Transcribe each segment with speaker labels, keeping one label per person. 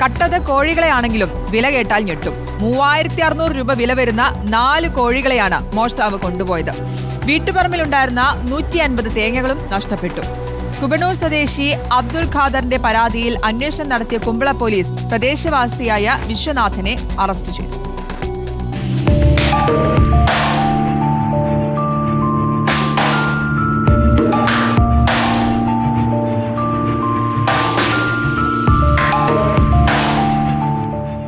Speaker 1: കട്ടത് കോഴികളെയാണെങ്കിലും വില കേട്ടാൽ ഞെട്ടും. 3600 രൂപ വില വരുന്ന 4 കോഴികളെയാണ് മോഷ്ടാവ് കൊണ്ടുപോയത്. വീട്ടുപറമ്പിലുണ്ടായിരുന്ന 150 തേങ്ങകളും നഷ്ടപ്പെട്ടു. കുബനൂർ സ്വദേശി അബ്ദുൾ ഖാദറിന്റെ പരാതിയിൽ അന്വേഷണം നടത്തിയ കുമ്പള പോലീസ് പ്രദേശവാസിയായ വിശ്വനാഥനെ അറസ്റ്റ് ചെയ്തു.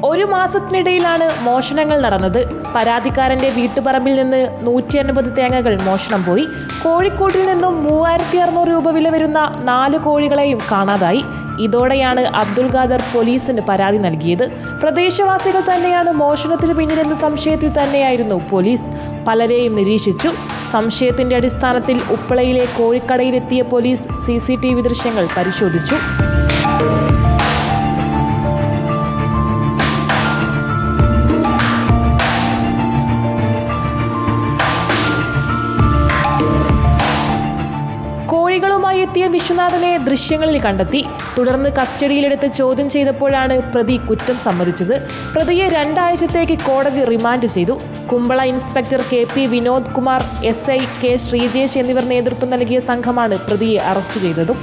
Speaker 2: ഒരു മാസത്തിനിടയിലാണ് മോഷണങ്ങൾ നടന്നത്. പരാതിക്കാരന്റെ വീട്ടുപറമ്പിൽ നിന്ന് 150 തേങ്ങകൾ മോഷണം പോയി. കോഴിക്കോട്ടിൽ നിന്നും 3600 രൂപ വില വരുന്ന 4 കോഴികളെയും കാണാതായി. ഇതോടെയാണ് അബ്ദുൾ ഖാദർ പോലീസിന് പരാതി നൽകിയത്. പ്രദേശവാസികൾ തന്നെയാണ് മോഷണത്തിന് പിന്നിലെന്ന സംശയത്തിൽ തന്നെയായിരുന്നു പോലീസ് പലരെയും നിരീക്ഷിച്ചു. സംശയത്തിന്റെ അടിസ്ഥാനത്തിൽ ഉപ്പളയിലെ കോഴിക്കടയിലെത്തിയ പോലീസ് CCTV ദൃശ്യങ്ങൾ പരിശോധിച്ചു. കോഴികളുമായി എത്തിയ വിശ്വനാഥനെ ദൃശ്യങ്ങളിൽ കണ്ടെത്തി. തുടർന്ന് കസ്റ്റഡിയിലെടുത്ത് ചോദ്യം ചെയ്തപ്പോഴാണ് പ്രതി കുറ്റം സമ്മതിച്ചത്. പ്രതിയെ 2 ആഴ്ചത്തേക്ക് കോടതി റിമാൻഡ് ചെയ്തു. Kumbla inspector KP Vinod Kumar, SI K Sreejesh എന്നിവർ നേതൃത്വം നൽകിയ സംഘമാണ് പ്രതിയെ അറസ്റ്റ് ചെയ്തതും.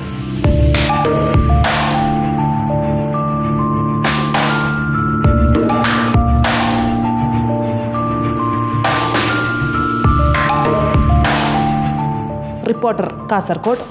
Speaker 2: റിപ്പോർട്ടർ, കാസർഗോഡ്.